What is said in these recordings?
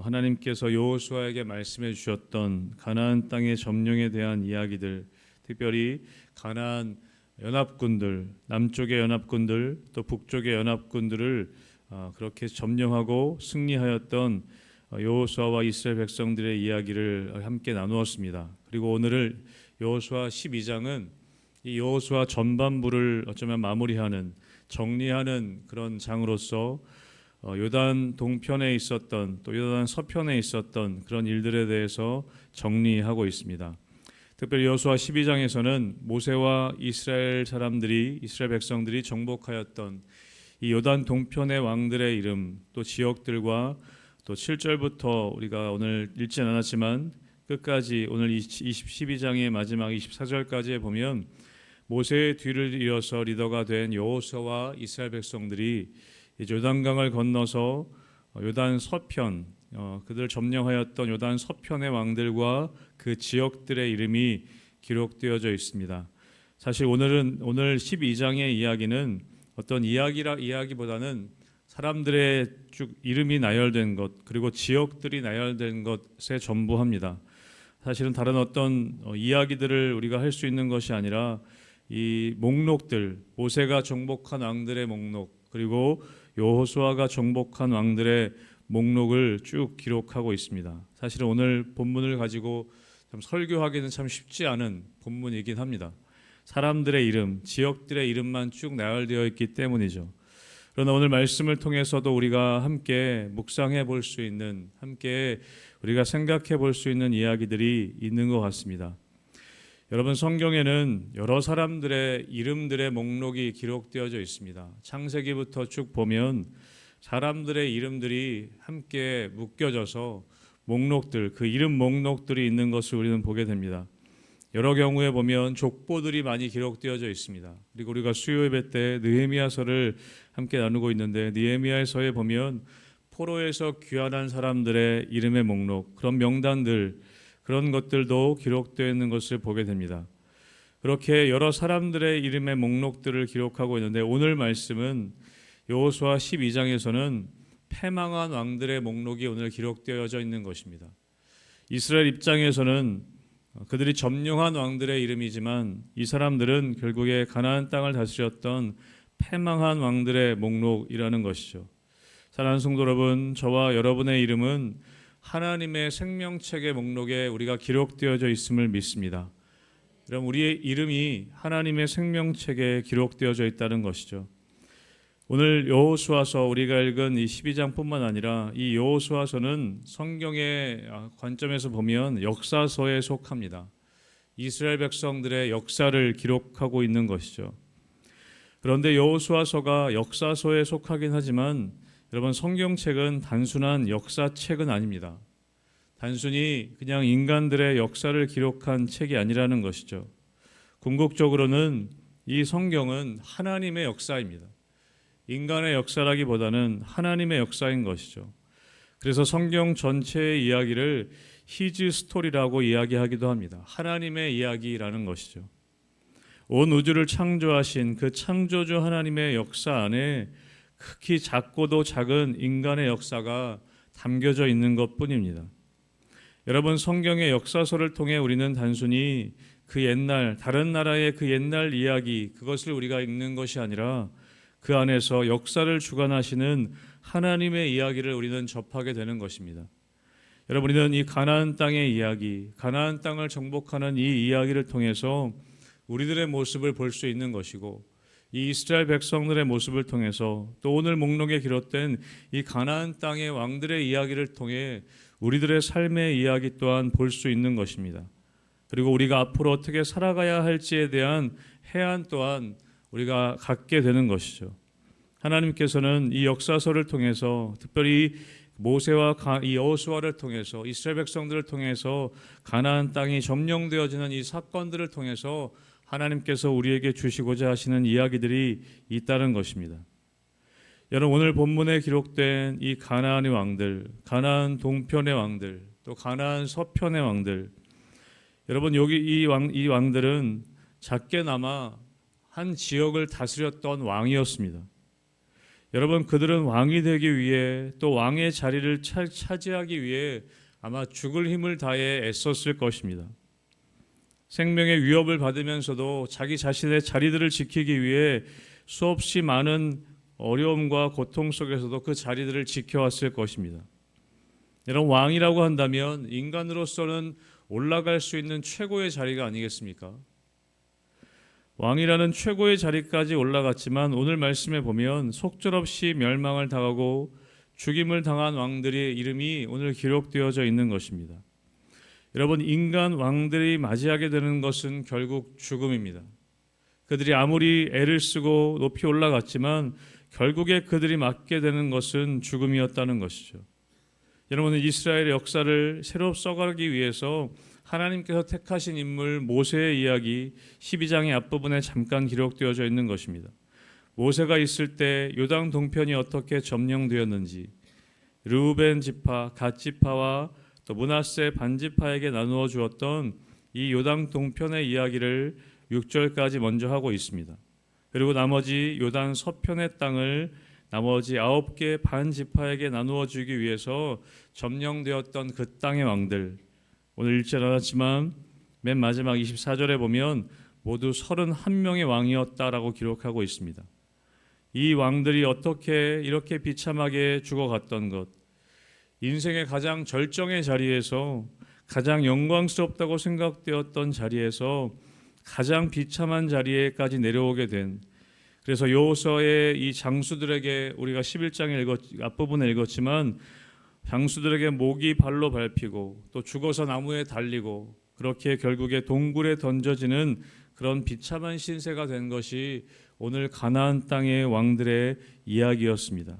하나님께서 여호수아에게 말씀해 주셨던 가나안 땅의 점령에 대한 이야기들, 특별히 가나안 연합군들, 남쪽의 연합군들 또 북쪽의 연합군들을 그렇게 점령하고 승리하였던 여호수아와 이스라엘 백성들의 이야기를 함께 나누었습니다. 그리고 오늘을 여호수아 12장은 이 여호수아 전반부를 어쩌면 마무리하는, 정리하는 그런 장으로서 요단 동편에 있었던 또 요단 서편에 있었던 그런 일들에 대해서 정리하고 있습니다. 특별히 여호수아 12장에서는 모세와 이스라엘 백성들이 정복하였던 이 요단 동편의 왕들의 이름, 또 지역들과 또 7절부터 우리가 오늘 읽지는 않았지만 끝까지 오늘 12장의 마지막 24절까지에 보면 모세의 뒤를 이어서 리더가 된 여호수아와 이스라엘 백성들이 요단강을 건너서 요단 서편, 그들 점령하였던 요단 서편의 왕들과 그 지역들의 이름이 기록되어져 있습니다. 사실 오늘 12장의 이야기는 어떤 이야기보다는 사람들의 쭉 이름이 나열된 것, 그리고 지역들이 나열된 것에 전부합니다. 사실은 다른 어떤 이야기들을 우리가 할 수 있는 것이 아니라 이 목록들, 모세가 정복한 왕들의 목록, 그리고 여호수아가 정복한 왕들의 목록을 쭉 기록하고 있습니다. 사실은 오늘 본문을 가지고 참 설교하기는 참 쉽지 않은 본문이긴 합니다. 사람들의 이름, 지역들의 이름만 쭉 나열되어 있기 때문이죠. 그러나 오늘 말씀을 통해서도 우리가 함께 묵상해 볼 수 있는, 함께 우리가 생각해 볼 수 있는 이야기들이 있는 것 같습니다. 여러분, 성경에는 여러 사람들의 이름들의 목록이 기록되어져 있습니다. 창세기부터 쭉 보면 사람들의 이름들이 함께 묶여져서 목록들, 그 이름 목록들이 있는 것을 우리는 보게 됩니다. 여러 경우에 보면 족보들이 많이 기록되어져 있습니다. 그리고 우리가 수요 예배 때 느헤미야서를 함께 나누고 있는데, 느헤미야서에 보면 포로에서 귀환한 사람들의 이름의 목록, 그런 명단들, 그런 것들도 기록되어 있는 것을 보게 됩니다. 그렇게 여러 사람들의 이름의 목록들을 기록하고 있는데, 오늘 말씀은 여호수아 12장에서는 패망한 왕들의 목록이 오늘 기록되어져 있는 것입니다. 이스라엘 입장에서는 그들이 점령한 왕들의 이름이지만 이 사람들은 결국에 가나안 땅을 다스렸던 패망한 왕들의 목록이라는 것이죠. 사랑하는 성도 여러분, 저와 여러분의 이름은 하나님의 생명책의 목록에 우리가 기록되어져 있음을 믿습니다. 그럼 우리의 이름이 하나님의 생명책에 기록되어져 있다는 것이죠. 오늘 여호수아서 우리가 읽은 이 12장뿐만 아니라 이 여호수아서는 성경의 관점에서 보면 역사서에 속합니다. 이스라엘 백성들의 역사를 기록하고 있는 것이죠. 그런데 여호수아서가 역사서에 속하긴 하지만 여러분, 성경책은 단순한 역사책은 아닙니다. 단순히 그냥 인간들의 역사를 기록한 책이 아니라는 것이죠. 궁극적으로는 이 성경은 하나님의 역사입니다. 인간의 역사라기보다는 하나님의 역사인 것이죠. 그래서 성경 전체의 이야기를 히즈 스토리라고 이야기하기도 합니다. 하나님의 이야기라는 것이죠. 온 우주를 창조하신 그 창조주 하나님의 역사 안에 극히 작고도 작은 인간의 역사가 담겨져 있는 것뿐입니다. 여러분, 성경의 역사서를 통해 우리는 단순히 그 옛날, 다른 나라의 그 옛날 이야기, 그것을 우리가 읽는 것이 아니라 그 안에서 역사를 주관하시는 하나님의 이야기를 우리는 접하게 되는 것입니다. 여러분, 우리는 이 가나안 땅의 이야기, 가나안 땅을 정복하는 이 이야기를 통해서 우리들의 모습을 볼 수 있는 것이고, 이 이스라엘 백성들의 모습을 통해서 또 오늘 목록에 기록된 이 가나안 땅의 왕들의 이야기를 통해 우리들의 삶의 이야기 또한 볼 수 있는 것입니다. 그리고 우리가 앞으로 어떻게 살아가야 할지에 대한 해안 또한 우리가 갖게 되는 것이죠. 하나님께서는 이 역사서를 통해서, 특별히 모세와 이 여호수아를 통해서, 이스라엘 백성들을 통해서 가나안 땅이 점령되어지는 이 사건들을 통해서 하나님께서 우리에게 주시고자 하시는 이야기들이 있다는 것입니다. 여러분, 오늘 본문에 기록된 이 가나안의 왕들, 가나안 동편의 왕들, 또 가나안 서편의 왕들, 여러분, 여기 이 왕들은 작게나마 한 지역을 다스렸던 왕이었습니다. 여러분, 그들은 왕이 되기 위해 또 왕의 자리를 차지하기 위해 아마 죽을 힘을 다해 애썼을 것입니다. 생명의 위협을 받으면서도 자기 자신의 자리들을 지키기 위해 수없이 많은 어려움과 고통 속에서도 그 자리들을 지켜왔을 것입니다. 여러분, 왕이라고 한다면 인간으로서는 올라갈 수 있는 최고의 자리가 아니겠습니까? 왕이라는 최고의 자리까지 올라갔지만 오늘 말씀에 보면 속절없이 멸망을 당하고 죽임을 당한 왕들의 이름이 오늘 기록되어져 있는 것입니다. 여러분, 인간 왕들이 맞이하게 되는 것은 결국 죽음입니다. 그들이 아무리 애를 쓰고 높이 올라갔지만 결국에 그들이 맞게 되는 것은 죽음이었다는 것이죠. 여러분은 이스라엘의 역사를 새로 써가기 위해서 하나님께서 택하신 인물 모세의 이야기 12장의 앞부분에 잠깐 기록되어져 있는 것입니다. 모세가 있을 때 요단 동편이 어떻게 점령되었는지, 르우벤 지파, 갓 지파와 또 므낫세 반 지파에게 나누어 주었던 이 요단 동편의 이야기를 6절까지 먼저 하고 있습니다. 그리고 나머지 요단 서편의 땅을 나머지 9개 반 지파에게 나누어 주기 위해서 점령되었던 그 땅의 왕들, 오늘 읽지 않았지만 맨 마지막 24절에 보면 모두 31명의 왕이었다라고 기록하고 있습니다. 이 왕들이 어떻게 이렇게 비참하게 죽어갔던 것, 인생의 가장 절정의 자리에서 가장 영광스럽다고 생각되었던 자리에서 가장 비참한 자리에까지 내려오게 된, 그래서 여호수아의 이 장수들에게 우리가 11장에 앞부분에 읽었지만 장수들에게 목이 발로 밟히고 또 죽어서 나무에 달리고 그렇게 결국에 동굴에 던져지는 그런 비참한 신세가 된 것이 오늘 가나안 땅의 왕들의 이야기였습니다.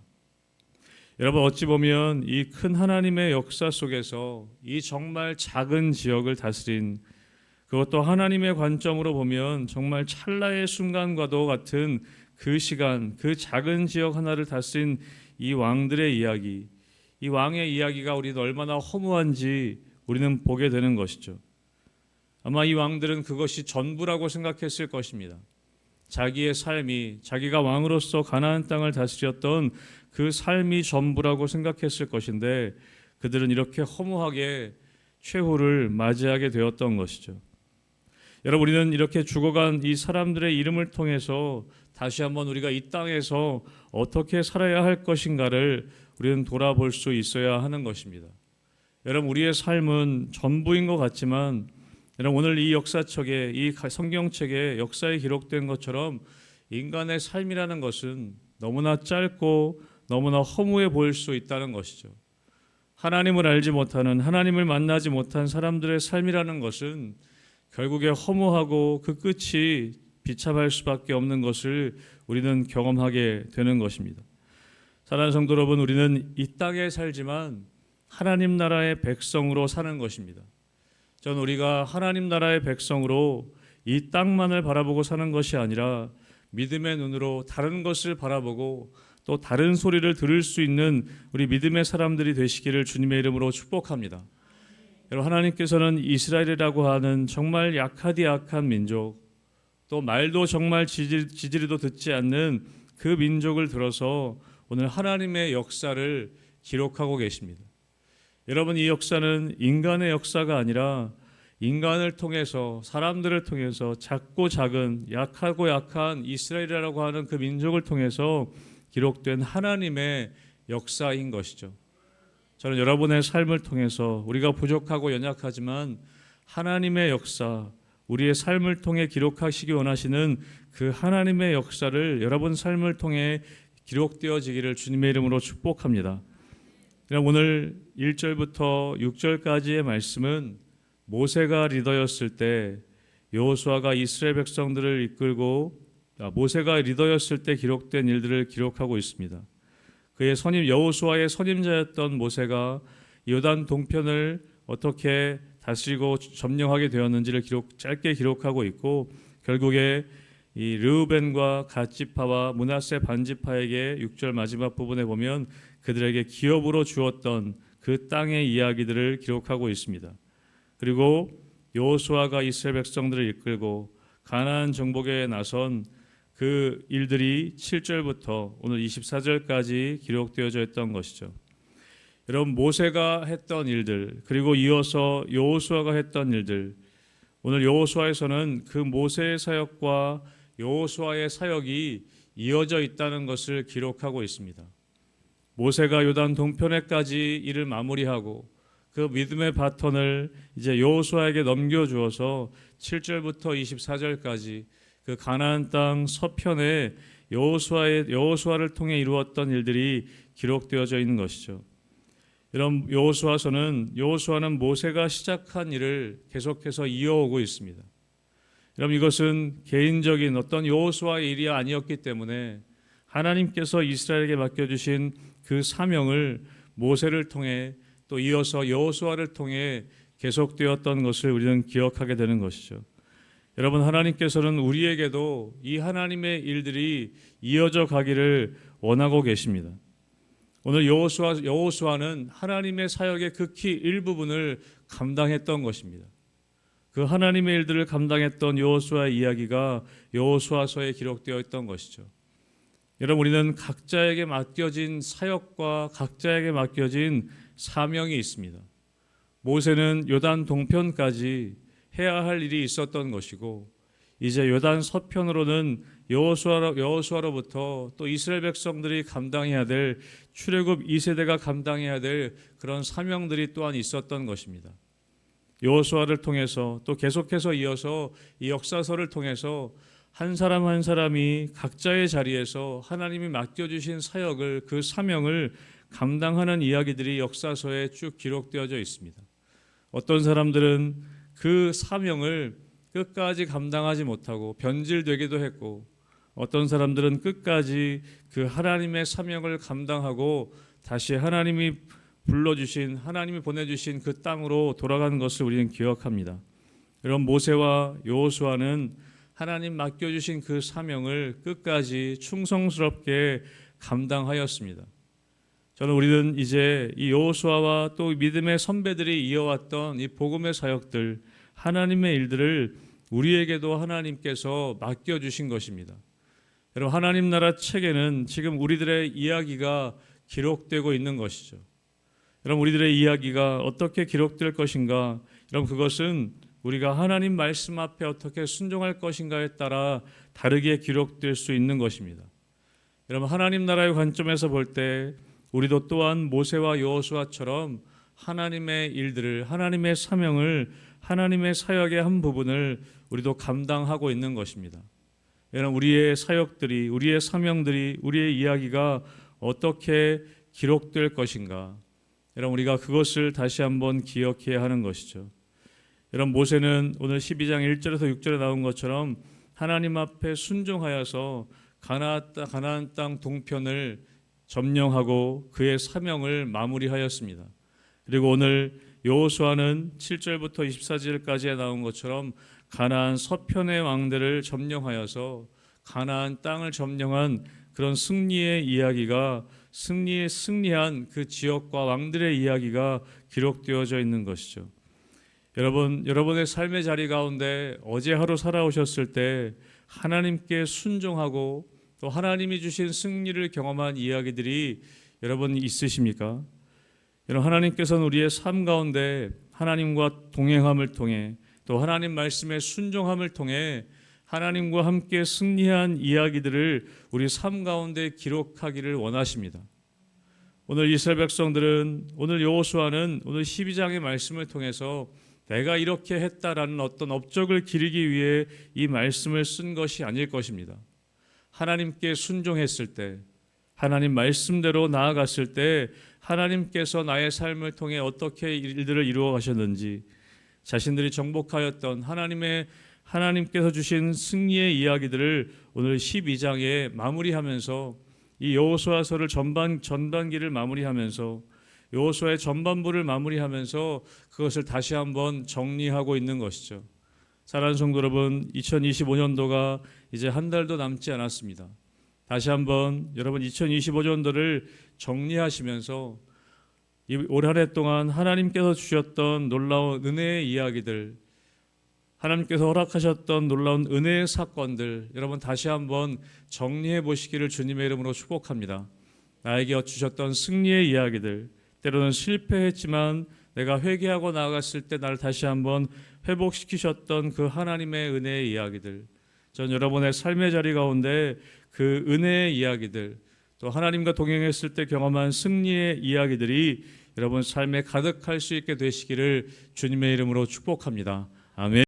여러분, 어찌 보면 이 큰 하나님의 역사 속에서 이 정말 작은 지역을 다스린, 그것도 하나님의 관점으로 보면 정말 찰나의 순간과도 같은 그 시간, 그 작은 지역 하나를 다스린 이 왕들의 이야기, 이 왕의 이야기가 우리는 얼마나 허무한지 우리는 보게 되는 것이죠. 아마 이 왕들은 그것이 전부라고 생각했을 것입니다. 자기의 삶이, 자기가 왕으로서 가나안 땅을 다스렸던 그 삶이 전부라고 생각했을 것인데 그들은 이렇게 허무하게 최후를 맞이하게 되었던 것이죠. 여러분, 우리는 이렇게 죽어간 이 사람들의 이름을 통해서 다시 한번 우리가 이 땅에서 어떻게 살아야 할 것인가를 우리는 돌아볼 수 있어야 하는 것입니다. 여러분, 우리의 삶은 전부인 것 같지만 여러분, 오늘 이 역사책에, 이 성경책에 역사에 기록된 것처럼 인간의 삶이라는 것은 너무나 짧고 너무나 허무해 보일 수 있다는 것이죠. 하나님을 알지 못하는, 하나님을 만나지 못한 사람들의 삶이라는 것은 결국에 허무하고 그 끝이 비참할 수밖에 없는 것을 우리는 경험하게 되는 것입니다. 사랑하는 성도 여러분, 우리는 이 땅에 살지만 하나님 나라의 백성으로 사는 것입니다. 저는 우리가 하나님 나라의 백성으로 이 땅만을 바라보고 사는 것이 아니라 믿음의 눈으로 다른 것을 바라보고 또 다른 소리를 들을 수 있는 우리 믿음의 사람들이 되시기를 주님의 이름으로 축복합니다. 여러분, 하나님께서는 이스라엘이라고 하는 정말 약하디 약한 민족, 또 말도 정말 지지리도 듣지 않는 그 민족을 들어서 오늘 하나님의 역사를 기록하고 계십니다. 여러분, 이 역사는 인간의 역사가 아니라 인간을 통해서, 사람들을 통해서 작고 작은, 약하고 약한 이스라엘이라고 하는 그 민족을 통해서 기록된 하나님의 역사인 것이죠. 저는 여러분의 삶을 통해서 우리가 부족하고 연약하지만 하나님의 역사, 우리의 삶을 통해 기록하시기 원하시는 그 하나님의 역사를 여러분 삶을 통해 기록되어지기를 주님의 이름으로 축복합니다. 오늘 1절부터 6절까지의 말씀은 모세가 리더였을 때 여호수아가 이스라엘 백성들을 이끌고 모세가 리더였을 때 기록된 일들을 기록하고 있습니다. 그의 여호수아의 선임자였던 모세가 요단 동편을 어떻게 다스리고 점령하게 되었는지를 짧게 기록하고 있고, 결국에 이 르우벤과 갓 지파와 므낫세 반 지파에게 6절 마지막 부분에 보면 그들에게 기업으로 주었던 그 땅의 이야기들을 기록하고 있습니다. 그리고 여호수아가 이스라엘 백성들을 이끌고 가나안 정복에 나선 그 일들이 7절부터 오늘 24절까지 기록되어져 있던 것이죠. 여러분, 모세가 했던 일들, 그리고 이어서 여호수아가 했던 일들, 오늘 여호수아에서는 그 모세의 사역과 여호수아의 사역이 이어져 있다는 것을 기록하고 있습니다. 모세가 요단 동편에까지 일을 마무리하고 그 믿음의 바톤을 이제 여호수아에게 넘겨주어서 7절부터 24절까지 그 가나안 땅 서편에 여호수아를 통해 이루었던 일들이 기록되어져 있는 것이죠. 이런 여호수아는 모세가 시작한 일을 계속해서 이어오고 있습니다. 여러분, 이것은 개인적인 어떤 여호수아의 일이 아니었기 때문에 하나님께서 이스라엘에게 맡겨주신 그 사명을 모세를 통해 또 이어서 여호수아를 통해 계속되었던 것을 우리는 기억하게 되는 것이죠. 여러분, 하나님께서는 우리에게도 이 하나님의 일들이 이어져 가기를 원하고 계십니다. 오늘 여호수아는 하나님의 사역의 극히 일부분을 감당했던 것입니다. 그 하나님의 일들을 감당했던 여호수아의 이야기가 여호수아서에 기록되어 있던 것이죠. 여러분, 우리는 각자에게 맡겨진 사역과 각자에게 맡겨진 사명이 있습니다. 모세는 요단 동편까지 해야 할 일이 있었던 것이고, 이제 요단 서편으로는 여호수아로부터 또 이스라엘 백성들이 감당해야 될 출애굽 2세대가 감당해야 될 그런 사명들이 또한 있었던 것입니다. 여호수아를 통해서 또 계속해서 이어서 이 역사서를 통해서 한 사람 한 사람이 각자의 자리에서 하나님이 맡겨주신 사역을, 그 사명을 감당하는 이야기들이 역사서에 쭉 기록되어져 있습니다. 어떤 사람들은 그 사명을 끝까지 감당하지 못하고 변질되기도 했고, 어떤 사람들은 끝까지 그 하나님의 사명을 감당하고 다시 하나님이 보내주신 그 땅으로 돌아가는 것을 우리는 기억합니다. 이런 모세와 여호수아는 하나님 맡겨주신 그 사명을 끝까지 충성스럽게 감당하였습니다. 우리는 이제 이 여호수아와 또 믿음의 선배들이 이어왔던 이 복음의 사역들, 하나님의 일들을 우리에게도 하나님께서 맡겨주신 것입니다. 여러분, 하나님 나라 책에는 지금 우리들의 이야기가 기록되고 있는 것이죠. 여러분, 우리들의 이야기가 어떻게 기록될 것인가, 여러분, 그것은 우리가 하나님 말씀 앞에 어떻게 순종할 것인가에 따라 다르게 기록될 수 있는 것입니다. 여러분, 하나님 나라의 관점에서 볼 때 우리도 또한 모세와 여호수아처럼 하나님의 일들을, 하나님의 사명을, 하나님의 사역의 한 부분을 우리도 감당하고 있는 것입니다. 여러분, 우리의 사역들이, 우리의 사명들이, 우리의 이야기가 어떻게 기록될 것인가, 여러분, 우리가 그것을 다시 한번 기억해야 하는 것이죠. 여러분, 모세는 오늘 12장 1절에서 6절에 나온 것처럼 하나님 앞에 순종하여서 가나안 땅 동편을 점령하고 그의 사명을 마무리하였습니다. 그리고 오늘 여호수아는 7절부터 24절까지에 나온 것처럼 가나안 서편의 왕들을 점령하여서 가나안 땅을 점령한 그런 승리의 이야기가, 승리한 그 지역과 왕들의 이야기가 기록되어져 있는 것이죠. 여러분의 삶의 자리 가운데 어제 하루 살아오셨을 때 하나님께 순종하고 또 하나님이 주신 승리를 경험한 이야기들이 여러분 있으십니까? 여러분, 하나님께서는 우리의 삶 가운데 하나님과 동행함을 통해 또 하나님 말씀의 순종함을 통해 하나님과 함께 승리한 이야기들을 우리 삶 가운데 기록하기를 원하십니다. 오늘 이스라엘 백성들은, 오늘 여호수아는 오늘 12장의 말씀을 통해서 내가 이렇게 했다라는 어떤 업적을 기리기 위해 이 말씀을 쓴 것이 아닐 것입니다. 하나님께 순종했을 때, 하나님 말씀대로 나아갔을 때 하나님께서 나의 삶을 통해 어떻게 일들을 이루어 가셨는지, 자신들이 정복하였던 하나님께서 주신 승리의 이야기들을 오늘 12장에 마무리하면서, 이 여호수아서를 전반기를 마무리하면서, 여호수아의 전반부를 마무리하면서 그것을 다시 한번 정리하고 있는 것이죠. 사랑하는 성도 여러분, 2025년도가 이제 한 달도 남지 않았습니다. 다시 한번 여러분 2025년도를 정리하시면서 올 한 해 동안 하나님께서 주셨던 놀라운 은혜의 이야기들, 하나님께서 허락하셨던 놀라운 은혜의 사건들 여러분 다시 한번 정리해 보시기를 주님의 이름으로 축복합니다. 나에게 주셨던 승리의 이야기들, 때로는 실패했지만 내가 회개하고 나아갔을 때 나를 다시 한번 회복시키셨던 그 하나님의 은혜의 이야기들, 전 여러분의 삶의 자리 가운데 그 은혜의 이야기들, 또 하나님과 동행했을 때 경험한 승리의 이야기들이 여러분 삶에 가득할 수 있게 되시기를 주님의 이름으로 축복합니다. 아멘.